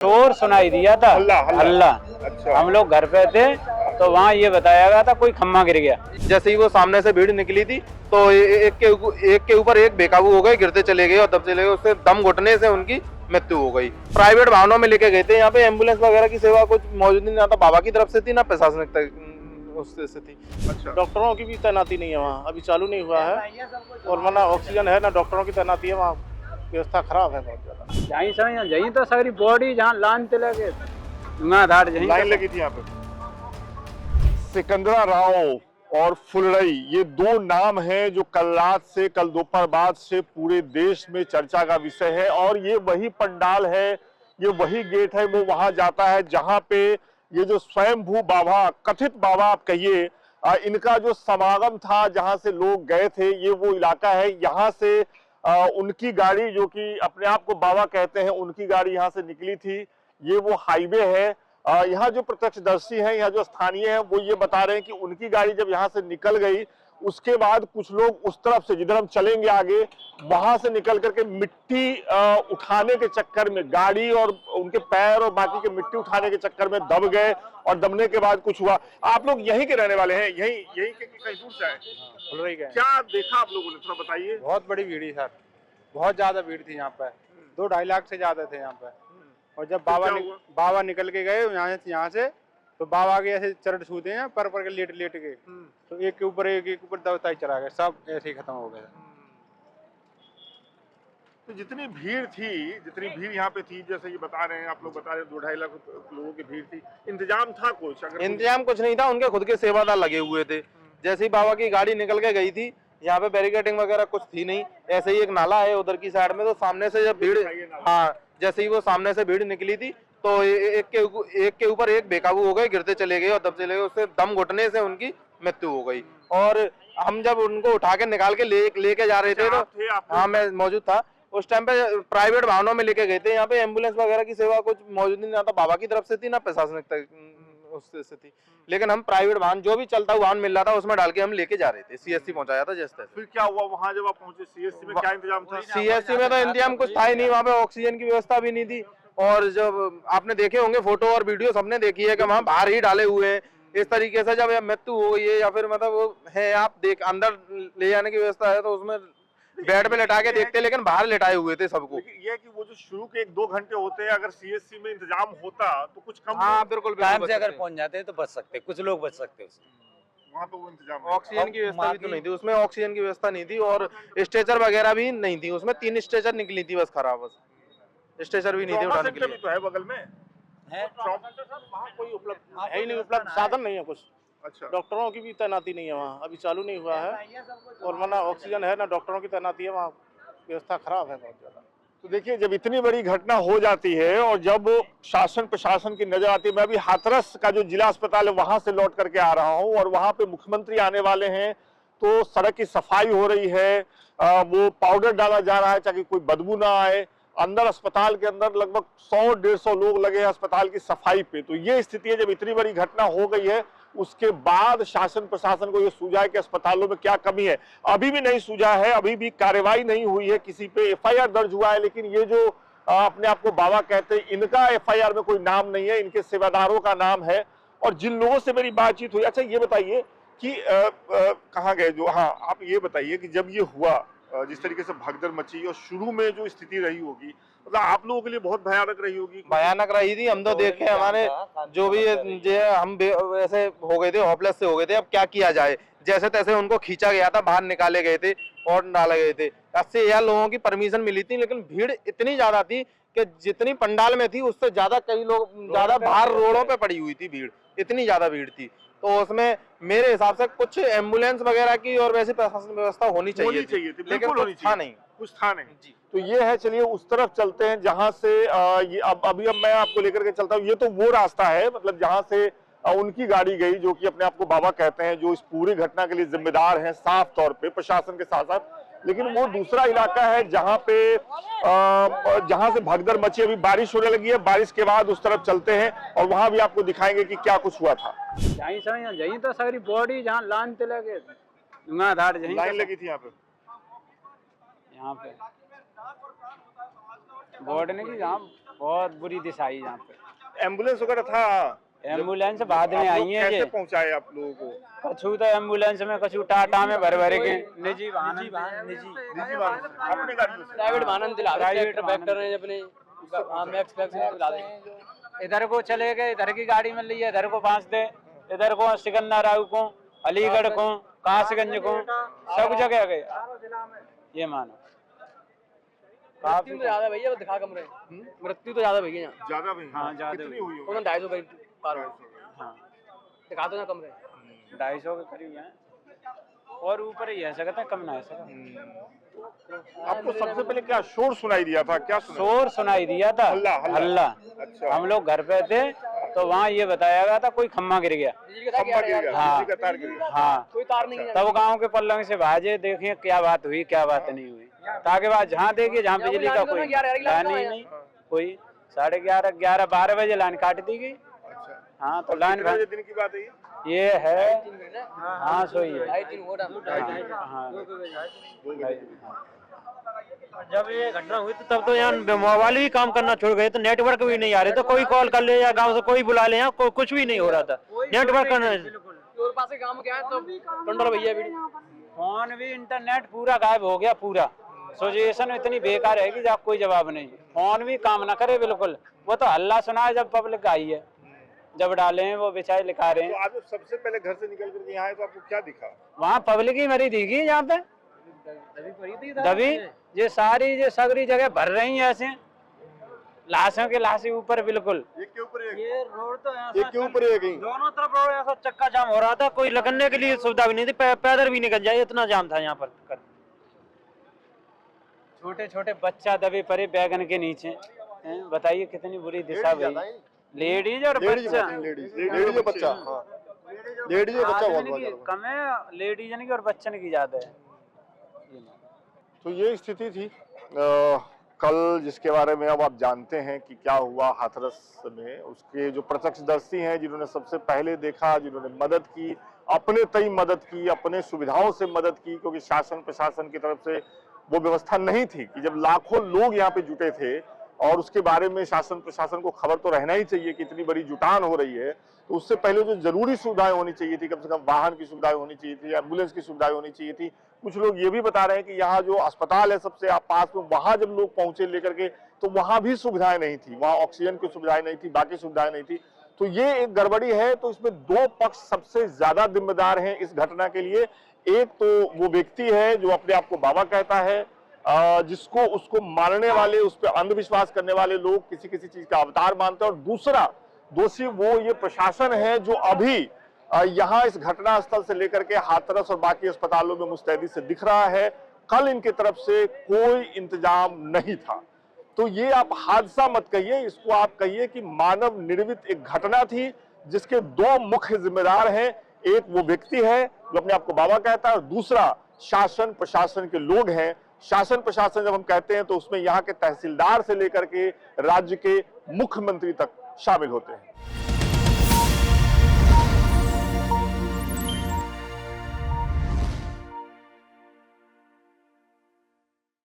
शोर सुनाई दिया था, हल्ला। अच्छा। हम लोग घर पे थे तो वहाँ ये बताया गया था कोई खम्मा गिर गया। जैसे ही वो सामने से भीड़ निकली थी तो एक के ऊपर एक बेकाबू हो गए, गिरते चले गए और दब चले गए। उससे दम घुटने से उनकी मृत्यु हो गई। प्राइवेट वाहनों में लेके गए थे। यहाँ पे एम्बुलेंस वगैरह की सेवा कुछ मौजूद नहीं, ना तो बाबा की तरफ से थी ना प्रशासनिक उससे थी। अच्छा। डॉक्टरों की भी तैनाती नहीं है वहाँ, अभी चालू नहीं हुआ है। और ना ऑक्सीजन है ना डॉक्टरों की तैनाती है वहाँ, व्यवस्था खराब है बहुत ज्यादा। यहीं तो सारी बॉडी जहाँ लान चले गए धुआंधार लाइन लगी थी यहाँ पे। सिकंदरा राव और फुलरई, ये दो नाम हैं जो कल रात से, कल दोपहर बाद से पूरे देश में चर्चा का विषय है। और ये वही पंडाल है, ये वही गेट है, वो वहां जाता है जहां पे ये जो स्वयंभू बाबा, कथित बाबा आप कहिए, इनका जो समागम था, जहां से लोग गए थे, ये वो इलाका है। यहाँ से उनकी गाड़ी, जो कि अपने आप को बाबा कहते हैं, उनकी गाड़ी यहाँ से निकली थी। ये वो हाईवे है। यहाँ जो प्रत्यक्षदर्शी हैं, यहाँ जो स्थानीय हैं, वो ये बता रहे हैं कि उनकी गाड़ी जब यहाँ से निकल गई, उसके बाद कुछ लोग उस तरफ से, जिधर हम चलेंगे आगे, वहां से निकल करके मिट्टी उठाने के चक्कर में, गाड़ी और उनके पैर और बाकी के मिट्टी उठाने के चक्कर में दब गए। और दबने के बाद कुछ हुआ। आप लोग यहीं के रहने वाले हैं, यहीं के कहीं दूर से आए? क्या देखा आप लोगों ने, थोड़ा बताइए। बहुत बड़ी भीड़ थी सर, बहुत ज्यादा भीड़ थी यहाँ पे। 2-2.5 लाख से ज्यादा थे यहाँ पे। और जब बाबा निकल के गए यहाँ से तो बाबा के ऐसे चरण छूते हैं, पर के लेट गए, तो एक के ऊपर दबता ही चला गया, सब ऐसे ही खत्म हो गया। तो जितनी भीड़ यहाँ पे थी, जैसे ये बता रहे हैं, आप लोग बता रहे हैं 2-2.5 लाख लोगों की भीड़ थी, इंतजाम था कुछ? इंतजाम कुछ नहीं था, उनके खुद के सेवादार लगे हुए थे। जैसे ही बाबा की गाड़ी निकल के गई थी, यहाँ पे बैरिकेडिंग वगैरह कुछ थी नहीं। ऐसे ही एक नाला है उधर की साइड में, तो सामने से जब भीड़, हाँ, जैसे ही वो सामने से भीड़ निकली थी तो एक के ऊपर एक बेकाबू हो गए, गिरते चले गए और दब चले गए। उससे दम घुटने से उनकी मृत्यु हो गई। और हम जब उनको उठा के निकाल के लेके जा रहे थे तो हाँ, मैं मौजूद था उस टाइम पे। प्राइवेट वाहनों में लेके गए थे। यहाँ पे एम्बुलेंस वगैरह की सेवा कुछ मौजूद नहीं, ना तो बाबा की तरफ से थी ना प्रशासनिक उससे थी। लेकिन हम प्राइवेट वाहन, जो भी चलता हुआ वाहन मिल रहा था, उसमें डाल के हम लेके जा रहे थे। सीएससी पहुंचाया था जैसे। फिर क्या हुआ वहां जब आप पहुंचे? सीएससी में क्या इंतजाम था? सीएससी में तो इंतजाम कुछ था ही नहीं, वहाँ पे ऑक्सीजन की व्यवस्था भी नहीं थी। और जब आपने देखे होंगे फोटो और वीडियो, सबने देखी है कि वहाँ बाहर ही डाले हुए हैं। इस तरीके से जब मृत्यु हो गई है, या फिर मतलब वो है, आप देख अंदर ले जाने की व्यवस्था है तो उसमें बेड पे लेटा के देखते, लेकिन बाहर लेटाए हुए थे सबको। ये कि वो जो शुरू के 1-2 घंटे होते हैं, अगर सीएससी में इंतजाम होता तो कुछ कम। हाँ बिल्कुल, टाइम से अगर पहुंच जाते तो बच सकते, कुछ लोग बच सकते उसमें। वहाँ तो वो इंतजाम, ऑक्सीजन की व्यवस्था भी तो नहीं थी उसमें, ऑक्सीजन की व्यवस्था नहीं थी। और स्ट्रेचर वगैरह भी नहीं थी उसमें। 3 स्ट्रेचर निकली थी बस, खराब बस। स्ट्रेचर भी नहीं थे उठाने के लिए। तो है बगल में है वहाँ कोई उपलब्ध है ही नहीं, उपलब्ध साधन नहीं है कुछ। अच्छा। डॉक्टरों की भी तैनाती नहीं है वहाँ, अभी चालू नहीं हुआ है। और ना ऑक्सीजन है ना डॉक्टरों की तैनाती है वहाँ, व्यवस्था खराब है बहुत ज्यादा। तो देखिए, जब इतनी बड़ी घटना हो जाती है और जब शासन प्रशासन की नजर आती है, मैं अभी हाथरस का जो जिला अस्पताल है वहां से लौट करके आ रहा हूं, और वहां पे मुख्यमंत्री आने वाले हैं, तो सड़क की सफाई हो रही है। वो पाउडर डाला जा रहा है ताकि कोई बदबू ना आए। अंदर अस्पताल के अंदर लगभग 100-150 लोग लगे हैं अस्पताल की सफाई पे। तो ये स्थिति है, जब इतनी बड़ी घटना हो गई है, उसके बाद शासन प्रशासन को ये सूझा है कि अस्पतालों में क्या कमी है। अभी भी नहीं सूझा है, अभी भी कार्रवाई नहीं हुई है, किसी पे एफआईआर दर्ज हुआ है, लेकिन ये जो अपने आप को बाबा कहते हैं, इनका एफआईआर में कोई नाम नहीं है, इनके सेवादारों का नाम है। और जिन लोगों से मेरी बातचीत हुई, अच्छा ये बताइए कि कहाँ गए जो, हाँ आप ये बताइए कि जब ये हुआ, जिस तरीके से भगदड़ मची और शुरू में जो स्थिति रही होगी, मतलब आप लोगों के लिए बहुत भयानक रही होगी। भयानक रही थी। हम तो देखे, हमारे जो भी हम ऐसे हो गए थे, होपलेस से हो गए थे। अब क्या किया जाए, जैसे तैसे उनको खींचा गया था, बाहर निकाले गए थे और डाले गए थे। 80,000 लोगों की परमिशन मिली थी, लेकिन भीड़ इतनी ज्यादा थी कि जितनी पंडाल में थी उससे ज्यादा, कई लोग ज्यादा बाहर रोडों पे पड़ी हुई थी भीड़, इतनी ज्यादा भीड़ थी। तो उसमें मेरे हिसाब से कुछ एम्बुलेंस वगैरह की और वैसी प्रशासन व्यवस्था होनी चाहिए थी, लेकिन कुछ था नहीं। जी। तो ये है, चलिए उस तरफ चलते हैं जहां से ये अभी मैं आपको लेकर के चलता हूँ। ये तो वो रास्ता है, मतलब जहां से उनकी गाड़ी गई, जो कि अपने आप को बाबा कहते हैं, जो इस पूरी घटना के लिए जिम्मेदार हैं साफ तौर पे प्रशासन के साथ साथ। लेकिन वो दूसरा इलाका है जहां पे जहां से भगदड़ मची। अभी बारिश होने लगी है, बारिश के बाद उस तरफ चलते हैं और वहां भी आपको दिखाएंगे कि क्या कुछ हुआ था। यहीं तो सारी बॉडी जहाँ लान चले गए धुआंधार, लाइन लगी थी यहाँ पे बॉडी नहीं की जहाँ बहुत बुरी दिशा आई यहाँ पे। एम्बुलेंस वगैरह था? एम्बुलेंस बाद में आई है। कैसे पहुंचाए आप लोगों को? कछु तो एम्बुलेंस में, कछु टाटा में भर भर के, निजी वाहन, निजी वाहन अपने गाड़ियों से? प्राइवेट वाहन दिला दे, प्राइवेट ट्रैक्टर बैक कर रहे हैं अपने, मैक्स पैक से दिला दे। इधर को चले गए, इधर की गाड़ी मिल रही है, इधर को फांस दे, इधर को सिकंदर राव को, अलीगढ़ को, कासगंज को, सब जगह गए। ये मानो मृत्यु तो ज्यादा भैया, दिखा कम रहे, मृत्यु तो ज्यादा भैया यहाँ। ज्यादा भी? हाँ, ज्यादा कितनी हुई। हुई होगी? 250 करीब पार हुआ। हाँ, दिखा तो ना कम रहे। 250 के करीब है, और ऊपर ही है सकता, कम ना है सकता। आपको सबसे पहले क्या शोर सुनाई दिया था? क्या शोर सुनाई दिया था, हल्ला, हल्ला। हल्ला। अच्छा। हम लोग घर पे थे तो वहाँ ये बताया गया था कोई खम्मा गिर गया। खंभा गिर गया, हाँ। बिजली का तार गिर गया। हाँ, कोई तार नहीं है। तब गांव के पल्लंग से भाजे, देखें क्या बात हुई क्या बात नहीं हुई, ताकि बाद जहाँ देखिए जहाँ बिजली का कोई लाइन ही नहीं, कोई 11:30, 11, 12 बजे लाइन काट दी गई। अच्छा। हाँ, तो लाइन कितने बजे दिन की बात है ये है, हाँ सोई है। हाँ, जब ये घटना हुई तो तब तो यहाँ मोबाइल भी काम करना छोड़ गए, तो नेटवर्क भी नहीं आ रहे, तो कोई कॉल कर ले या गांव से कोई बुला ले, यहाँ कुछ भी नहीं हो रहा था, नेटवर्क करना। और पास काम क्या है तो टंडल भैया भी फोन भी, इंटरनेट पूरा गायब हो गया पूरा। सिचुएशन इतनी बेकार है कि जब कोई जवाब नहीं, फोन भी काम ना करे बिल्कुल। वो तो हल्ला सुना है जब पब्लिक आई है, जब डाले हैं वो बेचारे लिखा रहे हैं। तो आज सबसे पहले घर से निकल करके यहाँ आए तो आपको क्या दिखा? वहाँ पब्लिक ही मरी दिखी, यहाँ पे दबी, ये सारी ये सगरी जगह भर रही है ऐसे, लाशों के लाशें ऊपर बिल्कुल। एक के ऊपर एक, ये रोड तो एक के ऊपर एक ही। दोनों तरफ रोड ऐसा चक्का जाम हो रहा था, कोई लगने के लिए सुविधा भी नहीं थी, पैदल भी निकल जाए इतना जाम था यहाँ पर। छोटे छोटे बच्चा दबे पड़े बैगन के नीचे, बताइए कितनी बुरी दिशा भाई। लेडीज और बच्चा, लेडीज और बच्चा, लेडीज और बच्चा बहुत कम है, लेडीज की और बच्चन की ज्यादा है। तो ये स्थिति थी कल, जिसके बारे में अब आप जानते हैं कि क्या हुआ हाथरस में। उसके जो प्रत्यक्षदर्शी हैं, जिन्होंने सबसे पहले देखा, जिन्होंने मदद की, अपने तय मदद की, अपने सुविधाओं से मदद की, क्योंकि शासन प्रशासन की तरफ से वो व्यवस्था नहीं थी कि जब लाखों लोग यहाँ पे जुटे थे और उसके बारे में शासन प्रशासन को खबर तो रहना ही चाहिए कि इतनी बड़ी जुटान हो रही है, तो उससे पहले जो जरूरी सुविधाएं होनी चाहिए थी, कम से कम वाहन की सुविधाएं होनी चाहिए थी, एम्बुलेंस की सुविधाएं होनी चाहिए थी। कुछ लोग ये भी बता रहे हैं कि यहाँ जो अस्पताल है सबसे पास में, वहां जब लोग पहुंचे लेकर के तो वहां भी सुविधाएं नहीं थी, वहां ऑक्सीजन की सुविधाएं नहीं थी, बाकी सुविधाएं नहीं थी। तो ये एक गड़बड़ी है। तो इसमें दो पक्ष सबसे ज्यादा जिम्मेदार हैं इस घटना के लिए। एक तो वो व्यक्ति है जो अपने आप को बाबा कहता है, जिसको उसको मानने वाले, उस पर अंधविश्वास करने वाले लोग किसी किसी चीज का अवतार मानते हैं। और दूसरा दोषी वो ये प्रशासन है जो अभी यहाँ इस घटना स्थल से लेकर के हाथरस और बाकी अस्पतालों में मुस्तैदी से दिख रहा है। कल इनकी तरफ से कोई इंतजाम नहीं था। तो ये आप हादसा मत कहिए, इसको आप कहिए कि मानव निर्मित एक घटना थी जिसके दो मुख्य जिम्मेदार हैं। एक वो व्यक्ति है जो अपने आप को बाबा कहता है और दूसरा शासन प्रशासन के लोग हैं। शासन प्रशासन जब हम कहते हैं तो उसमें यहाँ के तहसीलदार से लेकर के राज्य के मुख्यमंत्री तक शामिल होते हैं।